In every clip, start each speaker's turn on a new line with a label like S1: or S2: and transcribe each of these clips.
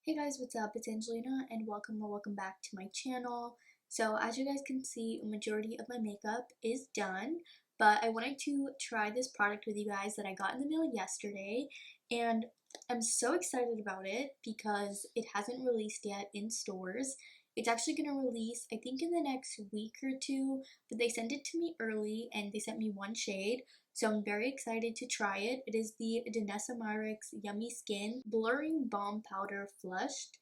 S1: Hey guys, what's up? It's Angelina and welcome back to my channel. So as you guys can see, a majority of my makeup is done, but I wanted to try this product with you guys that I got in the mail yesterday, and I'm so excited about it because it hasn't released yet in stores. It's actually going to release, I think, in the next week or two, but they sent it to me early and they sent me one shade. So I'm very excited to try it. It is the Danessa Myricks Yummy Skin Blurring Balm Powder Flushed.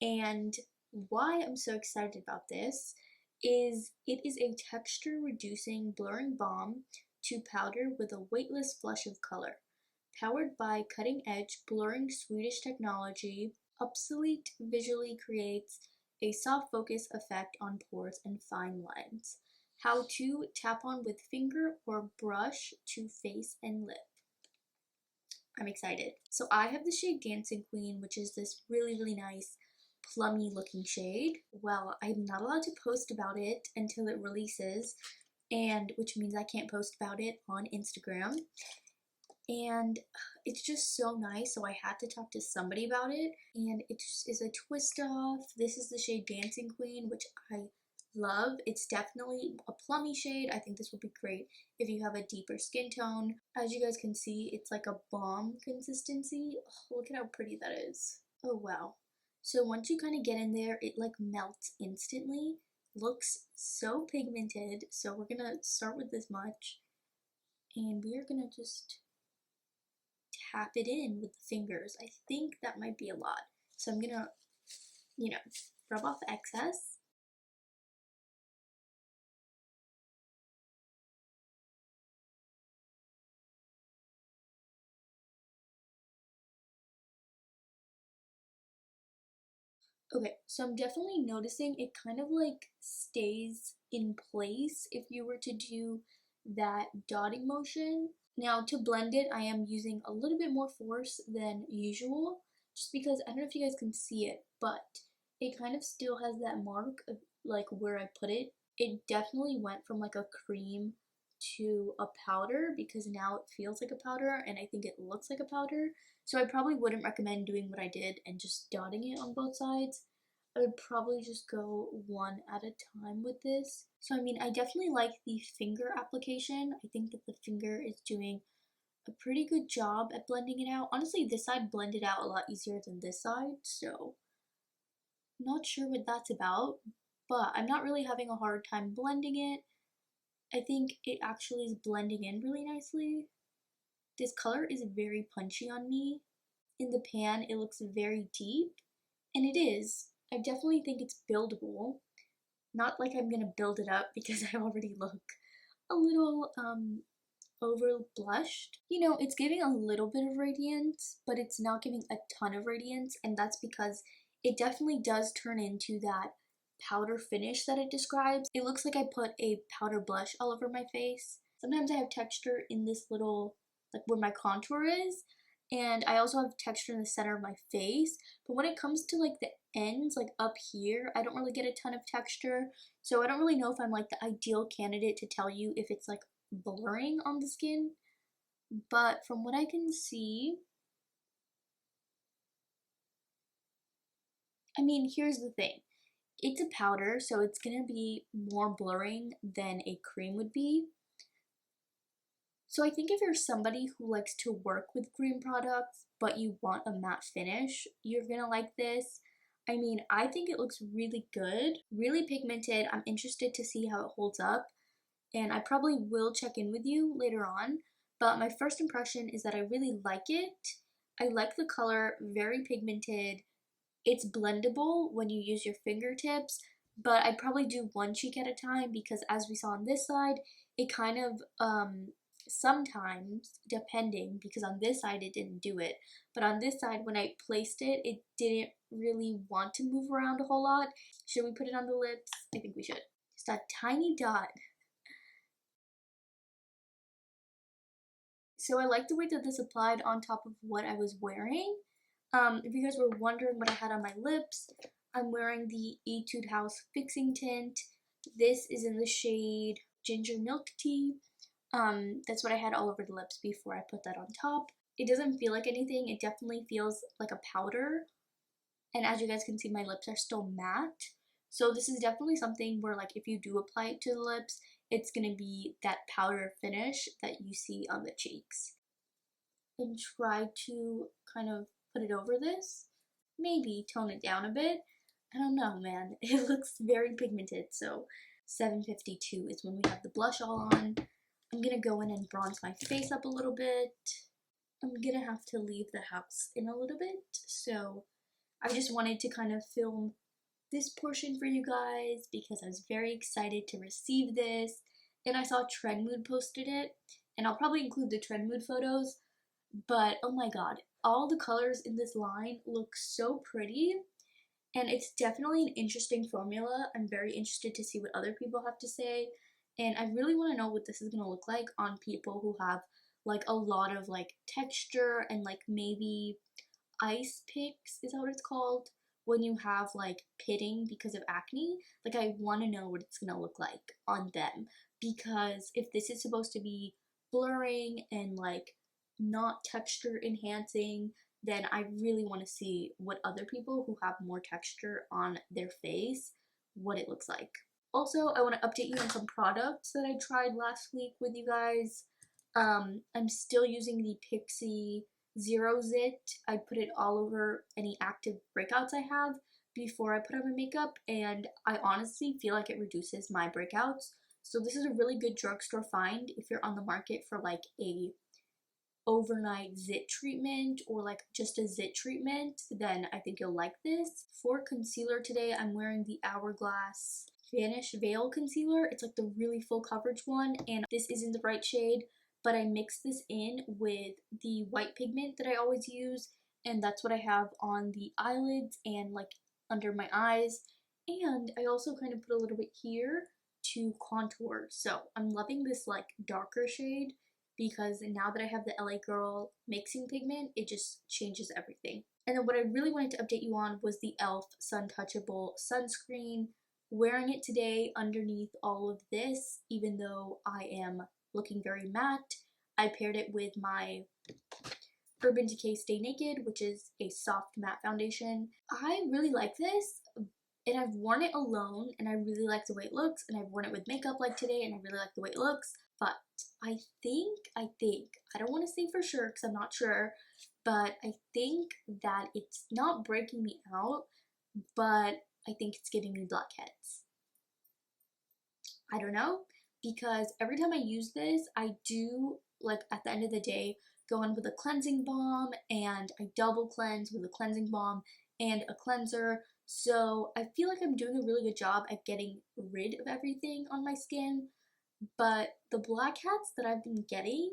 S1: And why I'm so excited about this is it is a texture reducing blurring balm to powder with a weightless flush of color. Powered by cutting edge blurring Swedish technology, Obsolete visually creates a soft focus effect on pores and fine lines. How to tap on with finger or brush to face and lip. I'm excited. So I have the shade Dancing Queen, which is this really nice plummy looking shade. Well, I'm not allowed to post about it until it releases, and which means I can't post about it on Instagram. And it's just so nice, so I had to talk to somebody about it, and it just is a twist off. This is the shade Dancing Queen, which I love. It's definitely a plummy shade. I think this would be great if you have a deeper skin tone. As you guys can see, it's like a balm consistency. Oh, look at how pretty that is. Oh wow. So once you kind of get in there, it like melts instantly. Looks so pigmented. So we're gonna start with this much, and we are gonna just tap it in with the fingers. I think that might be a lot. So I'm gonna, rub off the excess. Okay, so I'm definitely noticing it kind of like stays in place if you were to do that dotting motion. Now to blend it, I am using a little bit more force than usual, just because I don't know if you guys can see it, but it kind of still has that mark of like where I put it. It definitely went from like a cream to a powder because now it feels like a powder and I think it looks like a powder. So I probably wouldn't recommend doing what I did and just dotting it on both sides. I would probably just go one at a time with this. So I mean, I definitely like the finger application. I think that the finger is doing a pretty good job at blending it out. Honestly, this side blended out a lot easier than this side, so not sure what that's about, but I'm not really having a hard time blending it. I think it actually is blending in really nicely. This color is very punchy on me. In the pan, it looks very deep, and it is. I definitely think it's buildable. Not like I'm gonna build it up because I already look a little over blushed. You know, it's giving a little bit of radiance, but it's not giving a ton of radiance, and that's because it definitely does turn into that powder finish that it describes. It looks like I put a powder blush all over my face. Sometimes I have texture in this little, like where my contour is, and I also have texture in the center of my face, but when it comes to like the ends, like up here, I don't really get a ton of texture, so I don't really know if I'm like the ideal candidate to tell you if it's like blurring on the skin, but from what I can see, I mean, here's the thing. It's a powder, so it's gonna be more blurring than a cream would be. So I think if you're somebody who likes to work with cream products, but you want a matte finish, you're gonna like this. I mean, I think it looks really good, really pigmented. I'm interested to see how it holds up, and I probably will check in with you later on, but my first impression is that I really like it. I like the color, very pigmented. It's blendable when you use your fingertips, but I'd probably do one cheek at a time because as we saw on this side, it kind of sometimes, depending, because on this side it didn't do it, but on this side when I placed it, it didn't really want to move around a whole lot. Should we put it on the lips? I think we should. Just a tiny dot. So I like the way that this applied on top of what I was wearing. If you guys were wondering what I had on my lips, I'm wearing the Etude House Fixing Tint. This is in the shade Ginger Milk Tea. That's what I had all over the lips before I put that on top. It doesn't feel like anything. It definitely feels like a powder. And as you guys can see, my lips are still matte. So this is definitely something where like if you do apply it to the lips, it's going to be that powder finish that you see on the cheeks. And try to kind of put it over this. Maybe tone it down a bit. I don't know, man. It looks very pigmented. So 7:52 is when we have the blush all on. I'm going to go in and bronze my face up a little bit. I'm going to have to leave the house in a little bit. So I just wanted to kind of film this portion for you guys because I was very excited to receive this. And I saw Trend Mood posted it. And I'll probably include the Trend Mood photos. But oh my god, all the colors in this line look so pretty. And it's definitely an interesting formula. I'm very interested to see what other people have to say. And I really want to know what this is going to look like on people who have like a lot of like texture and like maybe ice picks, is that what it's called? When you have like pitting because of acne. Like I want to know what it's going to look like on them. Because if this is supposed to be blurring and like not texture enhancing, then I really want to see what other people who have more texture on their face, what it looks like. Also, I want to update you on some products that I tried last week with you guys. I'm still using the Pixie Zero Zit. I put it all over any active breakouts I have before I put on my makeup, and I honestly feel like it reduces my breakouts. So this is a really good drugstore find if you're on the market for like a overnight zit treatment or like just a zit treatment, then I think you'll like this. For concealer today, I'm wearing the Hourglass Vanish Veil Concealer. It's like the really full coverage one, and this isn't the right shade, but I mixed this in with the white pigment that I always use, and that's what I have on the eyelids and like under my eyes. And I also kind of put a little bit here to contour. So I'm loving this like darker shade because now that I have the LA Girl mixing pigment, it just changes everything. And then what I really wanted to update you on was the e.l.f. Sun Touchable Sunscreen. Wearing it today underneath all of this, even though I am looking very matte, I paired it with my Urban Decay Stay Naked, which is a soft matte foundation. I really like this, and I've worn it alone, and I really like the way it looks, and I've worn it with makeup like today, and I really like the way it looks. But I think, I don't want to say for sure because I'm not sure, but I think that it's not breaking me out, but I think it's giving me blackheads. I don't know, because every time I use this, I do, like at the end of the day, go in with a cleansing balm, and I double cleanse with a cleansing balm and a cleanser. So I feel like I'm doing a really good job at getting rid of everything on my skin. But the blackheads that I've been getting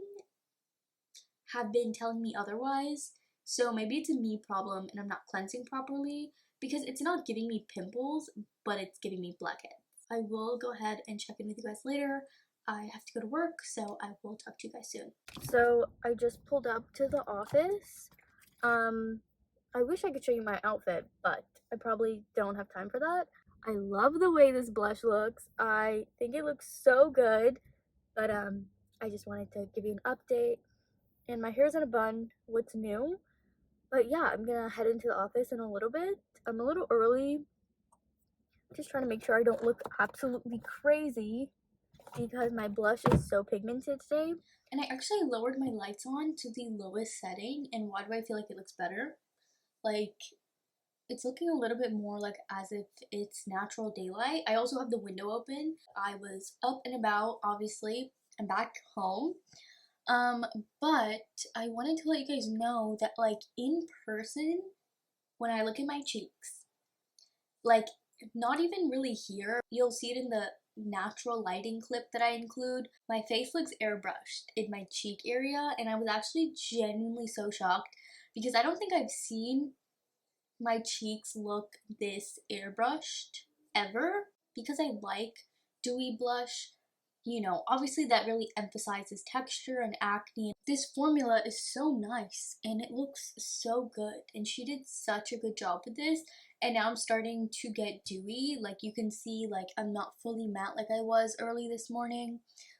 S1: have been telling me otherwise. So maybe it's a me problem and I'm not cleansing properly, because it's not giving me pimples, but it's giving me blackheads. I will go ahead and check in with you guys later. I have to go to work, so I will talk to you guys soon. So I just pulled up to the office. I wish I could show you my outfit, but I probably don't have time for that. I love the way this blush looks. I think it looks so good, but I just wanted to give you an update. And my hair's in a bun. What's new? But yeah, I'm gonna head into the office in a little bit. I'm a little early. Just trying to make sure I don't look absolutely crazy because my blush is so pigmented today. And I actually lowered my lights on to the lowest setting, and why do I feel like it looks better? Like, it's looking a little bit more like as if it's natural daylight. I also have the window open. I was up and about, obviously. I'm back home. But I wanted to let you guys know that like in person, when I look at my cheeks, like not even really here, you'll see it in the natural lighting clip that I include. My face looks airbrushed in my cheek area, and I was actually genuinely so shocked because I don't think I've seen my cheeks look this airbrushed ever, because I like dewy blush. You know, obviously that really emphasizes texture and acne. This formula is so nice and it looks so good, and she did such a good job with this. And now I'm starting to get dewy. Like you can see, like I'm not fully matte like I was early this morning.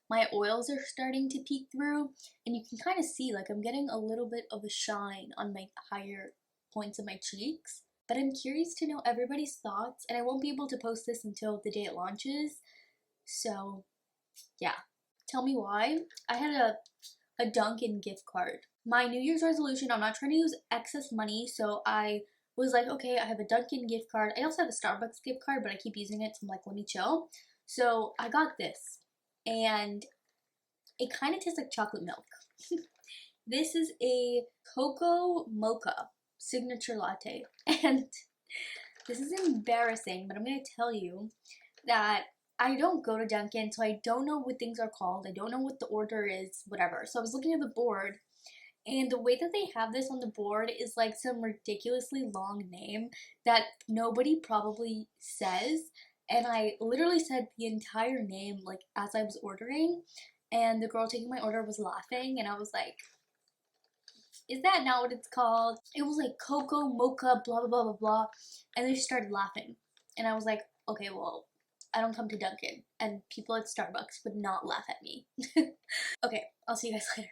S1: My oils are starting to peek through, and you can kind of see like I'm getting a little bit of a shine on my higher points of my cheeks. but I'm curious to know everybody's thoughts, and I won't be able to post this until the day it launches. So yeah, tell me why. I had a Dunkin' gift card. My New Year's resolution, I'm not trying to use excess money, so I was like, okay, I have a Dunkin' gift card. I also have a Starbucks gift card, but I keep using it, so I'm like, let me chill. So I got this, and it kind of tastes like chocolate milk. This is a cocoa mocha signature latte, and this is embarrassing, but I'm going to tell you that I don't go to Dunkin', so I don't know what things are called. I don't know what the order is, whatever. So I was looking at the board, and the way that they have this on the board is like some ridiculously long name that nobody probably says. And I literally said the entire name like as I was ordering, and the girl taking my order was laughing, and I was like, is that not what it's called? It was like cocoa, mocha, blah, blah, blah, blah, blah. And then she started laughing. And I was like, okay, well, I don't come to Dunkin'. And people at Starbucks would not laugh at me. Okay, I'll see you guys later.